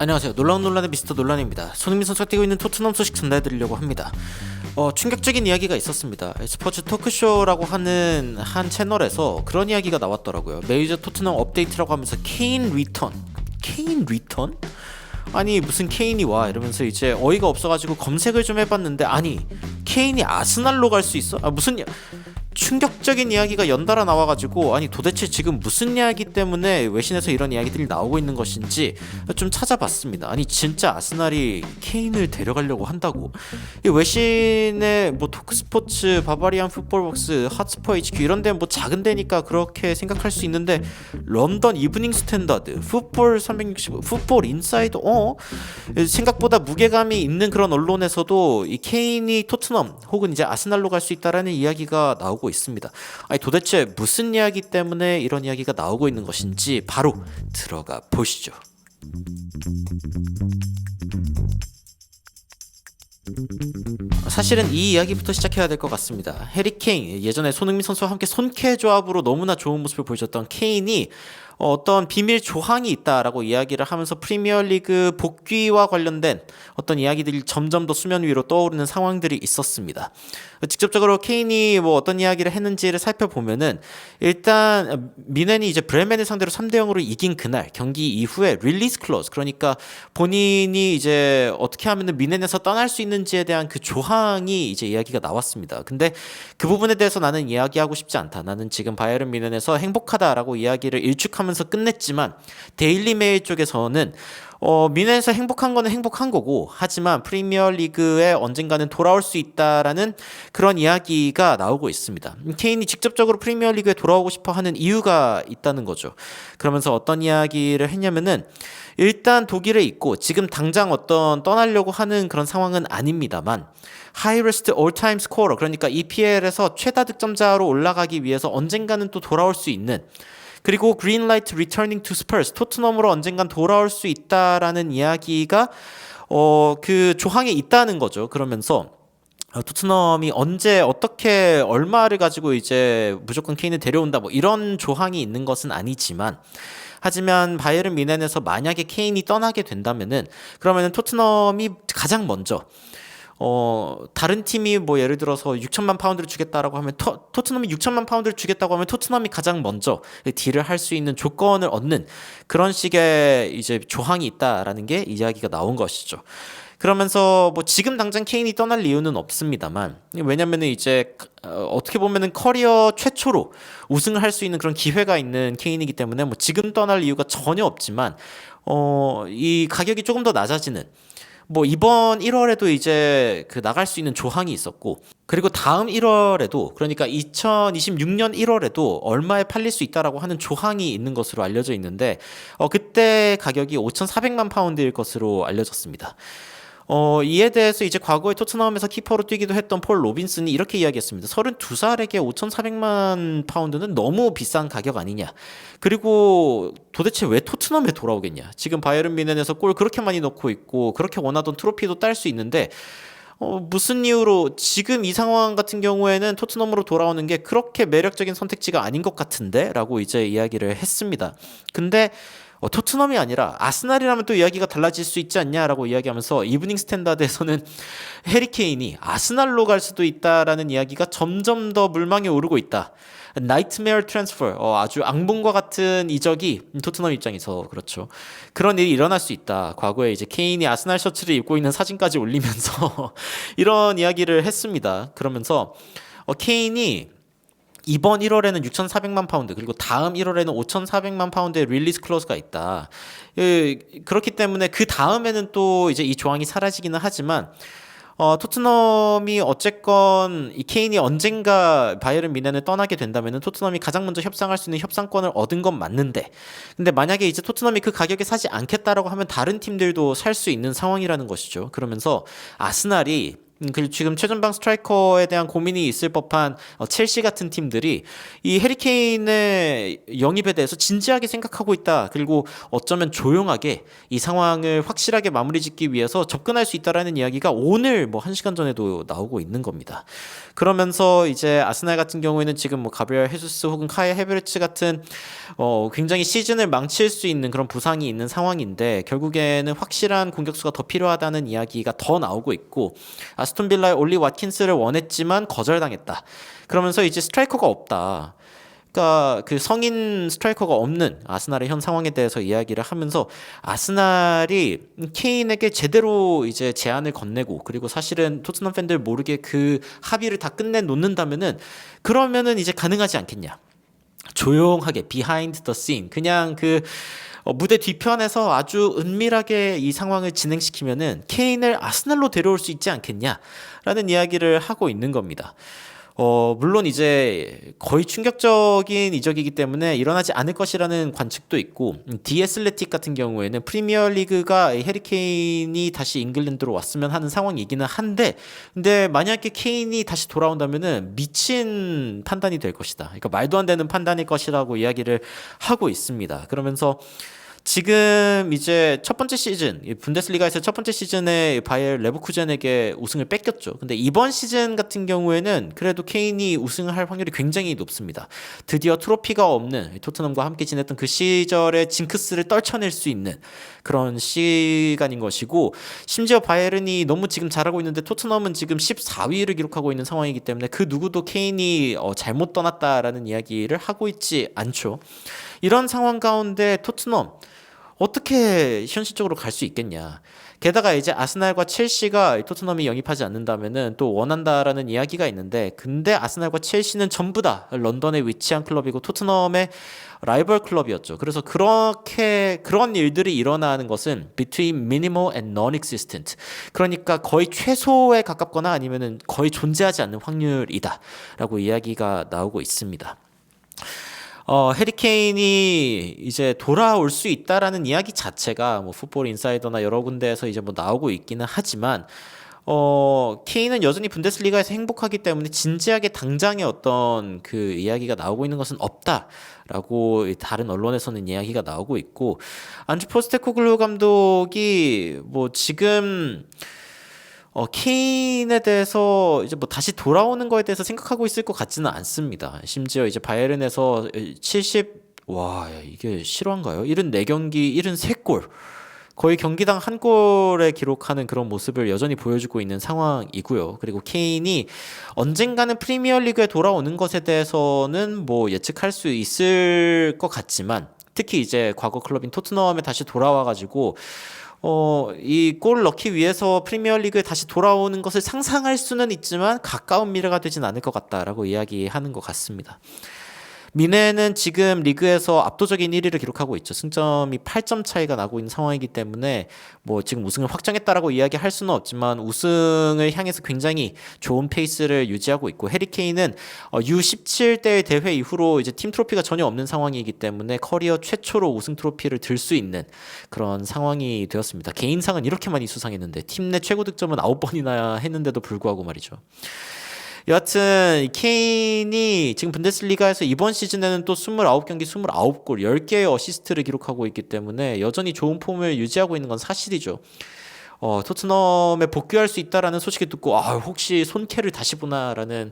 안녕하세요. 놀라운 논란의 미스터 논란입니다. 손흥민 선수가 뛰고 있는 토트넘 소식 전달해드리려고 합니다. 충격적인 이야기가 있었습니다. 스포츠 토크쇼라고 하는 한 채널에서 그런 이야기가 나왔더라고요. 메이저 토트넘 업데이트라고 하면서 케인 리턴? 아니 무슨 케인이 와 이러면서 이제 어이가 없어가지고 검색을 좀 해봤는데, 아니 케인이 아스날로 갈 수 있어? 무슨 충격적인 이야기가 연달아 나와가지고, 아니 도대체 지금 무슨 이야기 때문에 외신에서 이런 이야기들이 나오고 있는 것인지 좀 찾아봤습니다. 아니 진짜 아스날이 케인을 데려가려고 한다고? 이 외신의 뭐 토크스포츠, 바바리안 풋볼벅스, 핫스퍼 HQ 이런 데는 뭐 작은 데니까 그렇게 생각할 수 있는데, 런던 이브닝 스탠다드, 풋볼 365, 풋볼 인사이더, 생각보다 무게감이 있는 그런 언론에서도 이 케인이 토트넘 혹은 이제 아스날로 갈 수 있다라는 이야기가 나오고 있습니다. 아니 도대체 무슨 이야기 때문에 이런 이야기가 나오고 있는 것인지 바로 들어가 보시죠. 사실은 이 이야기부터 시작해야 될 것 같습니다. 해리 케인, 예전에 손흥민 선수와 함께 손케 조합으로 너무나 좋은 모습을 보여줬던 케인이 어떤 비밀 조항이 있다라고 이야기를 하면서 프리미어리그 복귀와 관련된 어떤 이야기들이 점점 더 수면 위로 떠오르는 상황들이 있었습니다. 직접적으로 케인이 뭐 어떤 이야기를 했는지를 살펴보면은, 일단 미넨이 이제 브레멘을 상대로 3대0으로 이긴 그날 경기 이후에 릴리스 클로즈, 그러니까 본인이 이제 어떻게 하면은 미넨에서 떠날 수 있는지에 대한 그 조항이 이제 이야기가 나왔습니다. 근데 그 부분에 대해서 나는 이야기하고 싶지 않다. 나는 지금 바이에른 미넨에서 행복하다라고 이야기를 일축하면서 끝냈지만, 데일리 메일 쪽에서는 미넨에서 행복한 거는 행복한 거고, 하지만 프리미어리그에 언젠가는 돌아올 수 있다라는 그런 이야기가 나오고 있습니다. 케인이 직접적으로 프리미어리그에 돌아오고 싶어 하는 이유가 있다는 거죠. 그러면서 어떤 이야기를 했냐면은, 일단 독일에 있고 지금 당장 어떤 떠나려고 하는 그런 상황은 아닙니다만, 하이리스트 올타임 스코어러, 그러니까 EPL에서 최다 득점자로 올라가기 위해서 언젠가는 또 돌아올 수 있는, 그리고 그린라이트 리터닝 투 스퍼스, 토트넘으로 언젠간 돌아올 수 있다라는 이야기가 그 조항에 있다는 거죠. 그러면서 토트넘이 언제 어떻게 얼마를 가지고 이제 무조건 케인을 데려온다 뭐 이런 조항이 있는 것은 아니지만, 하지만 바이에른 미넨에서 만약에 케인이 떠나게 된다면은, 그러면은 토트넘이 가장 먼저 다른 팀이 뭐 예를 들어서 6천만 파운드를 주겠다라고 하면 토트넘이 6천만 파운드를 주겠다고 하면 토트넘이 가장 먼저 딜을 할 수 있는 조건을 얻는 그런 식의 이제 조항이 있다라는 게 이야기가 나온 것이죠. 그러면서 뭐 지금 당장 케인이 떠날 이유는 없습니다만, 왜냐면은 이제 어떻게 보면은 커리어 최초로 우승을 할 수 있는 그런 기회가 있는 케인이기 때문에 뭐 지금 떠날 이유가 전혀 없지만, 이 가격이 조금 더 낮아지는, 뭐 이번 1월에도 이제 그 나갈 수 있는 조항이 있었고, 그리고 다음 1월에도, 그러니까 2026년 1월에도 얼마에 팔릴 수 있다라고 하는 조항이 있는 것으로 알려져 있는데, 그때 가격이 5,400만 파운드일 것으로 알려졌습니다. 이에 대해서 이제 과거에 토트넘에서 키퍼로 뛰기도 했던 폴 로빈슨이 이렇게 이야기했습니다. 32살에게 5,400만 파운드는 너무 비싼 가격 아니냐. 그리고 도대체 왜 토트넘에 돌아오겠냐. 지금 바이에른 미넨에서 골 그렇게 많이 넣고 있고 그렇게 원하던 트로피도 딸 수 있는데, 무슨 이유로 지금 이 상황 같은 경우에는 토트넘으로 돌아오는 게 그렇게 매력적인 선택지가 아닌 것 같은데? 라고 이제 이야기를 했습니다. 근데 토트넘이 아니라 아스날이라면 또 이야기가 달라질 수 있지 않냐라고 이야기하면서, 이브닝 스탠다드에서는 해리 케인이 아스날로 갈 수도 있다라는 이야기가 점점 더 물망에 오르고 있다. 나이트메어 트랜스퍼, 아주 악몽과 같은 이적이 토트넘 입장에서, 그렇죠, 그런 일이 일어날 수 있다. 과거에 이제 케인이 아스날 셔츠를 입고 있는 사진까지 올리면서 이런 이야기를 했습니다. 그러면서 케인이 이번 1월에는 6,400만 파운드, 그리고 다음 1월에는 5,400만 파운드의 릴리스 클로즈가 있다. 그렇기 때문에 그 다음에는 또 이제 이 조항이 사라지기는 하지만, 토트넘이 어쨌건 이 케인이 언젠가 바이에른 미넨을 떠나게 된다면은 토트넘이 가장 먼저 협상할 수 있는 협상권을 얻은 건 맞는데, 근데 만약에 이제 토트넘이 그 가격에 사지 않겠다라고 하면 다른 팀들도 살 수 있는 상황이라는 것이죠. 그러면서 아스날이 그리고 지금 최전방 스트라이커에 대한 고민이 있을 법한 첼시 같은 팀들이 이 해리케인의 영입에 대해서 진지하게 생각하고 있다. 그리고 어쩌면 조용하게 이 상황을 확실하게 마무리 짓기 위해서 접근할 수 있다라는 이야기가 오늘 뭐 1시간 전에도 나오고 있는 겁니다. 그러면서 이제 아스날 같은 경우에는 지금 뭐 가브리엘 헤수스 혹은 카이 헤베르츠 같은 굉장히 시즌을 망칠 수 있는 그런 부상이 있는 상황인데 결국에는 확실한 공격수가 더 필요하다는 이야기가 더 나오고 있고 아스톤 빌라의 올리 왓킨스를 원했지만 거절당했다. 그러면서 이제 스트라이커가 없다. 그러니까 그 성인 스트라이커가 없는 아스날의 현 상황에 대해서 이야기를 하면서 아스날이 케인에게 제대로 이제 제안을 건네고 그리고 사실은 토트넘 팬들 모르게 그 합의를 다 끝내 놓는다면은 그러면은 이제 가능하지 않겠냐. 조용하게 비하인드 더 씬 그냥 그 무대 뒤편에서 아주 은밀하게 이 상황을 진행시키면은 케인을 아스날로 데려올 수 있지 않겠냐라는 이야기를 하고 있는 겁니다. 물론 이제 거의 충격적인 이적이기 때문에 일어나지 않을 것이라는 관측도 있고, 디 애슬레틱 같은 경우에는 프리미어리그가 해리케인이 다시 잉글랜드로 왔으면 하는 상황이기는 한데, 근데 만약에 케인이 다시 돌아온다면은 미친 판단이 될 것이다. 그러니까 말도 안 되는 판단일 것이라고 이야기를 하고 있습니다. 그러면서 지금 이제 첫 번째 시즌, 분데스리가에서 첫 번째 시즌에 바이에른 레버쿠젠에게 우승을 뺏겼죠. 근데 이번 시즌 같은 경우에는 그래도 케인이 우승을 할 확률이 굉장히 높습니다. 드디어 트로피가 없는 토트넘과 함께 지냈던 그 시절의 징크스를 떨쳐낼 수 있는 그런 시간인 것이고, 심지어 바이에른이 너무 지금 잘하고 있는데 토트넘은 지금 14위를 기록하고 있는 상황이기 때문에 그 누구도 케인이 잘못 떠났다라는 이야기를 하고 있지 않죠. 이런 상황 가운데 토트넘 어떻게 현실적으로 갈 수 있겠냐. 게다가 이제 아스날과 첼시가 토트넘이 영입하지 않는다면은 또 원한다라는 이야기가 있는데, 근데 아스날과 첼시는 전부 다 런던에 위치한 클럽이고 토트넘의 라이벌 클럽이었죠. 그래서 그런 일들이 일어나는 것은 between minimal and non-existent. 그러니까 거의 최소에 가깝거나 아니면은 거의 존재하지 않는 확률이다라고 이야기가 나오고 있습니다. 해리케인이 이제 돌아올 수 있다라는 이야기 자체가 뭐 풋볼 인사이더나 여러 군데에서 이제 뭐 나오고 있기는 하지만 케인은 여전히 분데스리가에서 행복하기 때문에 진지하게 당장의 어떤 그 이야기가 나오고 있는 것은 없다라고 다른 언론에서는 이야기가 나오고 있고, 안주 포스테코글루 감독이 뭐 지금 케인에 대해서 이제 뭐 다시 돌아오는 거에 대해서 생각하고 있을 것 같지는 않습니다. 심지어 이제 바이에른에서 이게 실화인가요? 74경기 73골. 거의 경기당 한 골에 기록하는 그런 모습을 여전히 보여주고 있는 상황이고요. 그리고 케인이 언젠가는 프리미어리그에 돌아오는 것에 대해서는 뭐 예측할 수 있을 것 같지만, 특히 이제 과거 클럽인 토트넘에 다시 돌아와가지고 이 골을 넣기 위해서 프리미어리그에 다시 돌아오는 것을 상상할 수는 있지만 가까운 미래가 되진 않을 것 같다라고 이야기하는 것 같습니다. 미네는 지금 리그에서 압도적인 1위를 기록하고 있죠. 승점이 8점 차이가 나고 있는 상황이기 때문에 뭐 지금 우승을 확정했다라고 이야기할 수는 없지만 우승을 향해서 굉장히 좋은 페이스를 유지하고 있고, 해리케인은 U17대 대회 이후로 이제 팀 트로피가 전혀 없는 상황이기 때문에 커리어 최초로 우승 트로피를 들 수 있는 그런 상황이 되었습니다. 개인상은 이렇게 많이 수상했는데 팀 내 최고 득점은 9번이나 했는데도 불구하고 말이죠. 여하튼 케인이 지금 분데스리가에서 이번 시즌에는 또 29경기 29골 10개의 어시스트를 기록하고 있기 때문에 여전히 좋은 폼을 유지하고 있는 건 사실이죠. 토트넘에 복귀할 수 있다라는 소식을 듣고 혹시 손케를 다시 보나라는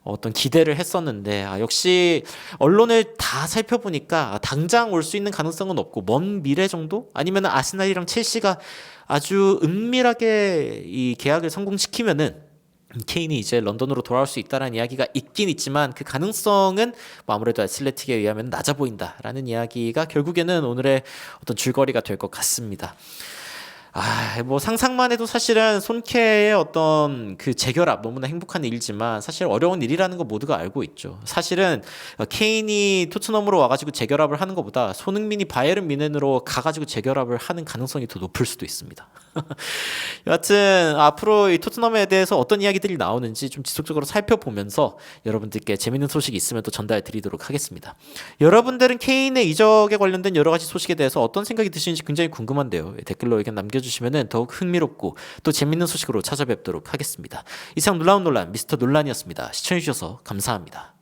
어떤 기대를 했었는데 역시 언론을 다 살펴보니까 당장 올 수 있는 가능성은 없고 먼 미래 정도? 아니면 아스날이랑 첼시가 아주 은밀하게 이 계약을 성공시키면은 케인이 이제 런던으로 돌아올 수 있다는 이야기가 있긴 있지만 그 가능성은 아무래도 애슬레틱에 의하면 낮아 보인다라는 이야기가 결국에는 오늘의 어떤 줄거리가 될 것 같습니다. 뭐 상상만 해도 사실은 손케의 어떤 그 재결합 너무나 행복한 일이지만 사실 어려운 일이라는 거 모두가 알고 있죠. 사실은 케인이 토트넘으로 와가지고 재결합을 하는 것보다 손흥민이 바이에른 뮌헨으로 가가지고 재결합을 하는 가능성이 더 높을 수도 있습니다. 여하튼 앞으로 이 토트넘에 대해서 어떤 이야기들이 나오는지 좀 지속적으로 살펴보면서 여러분들께 재밌는 소식이 있으면 또 전달 드리도록 하겠습니다. 여러분들은 케인의 이적에 관련된 여러 가지 소식에 대해서 어떤 생각이 드시는지 굉장히 궁금한데요. 댓글로 의견 남겨주시면은 다음에는 더욱 흥미롭고 또 재밌는 소식으로 찾아뵙도록 하겠습니다. 이상 놀라운 논란 미스터 논란이었습니다. 시청해주셔서 감사합니다.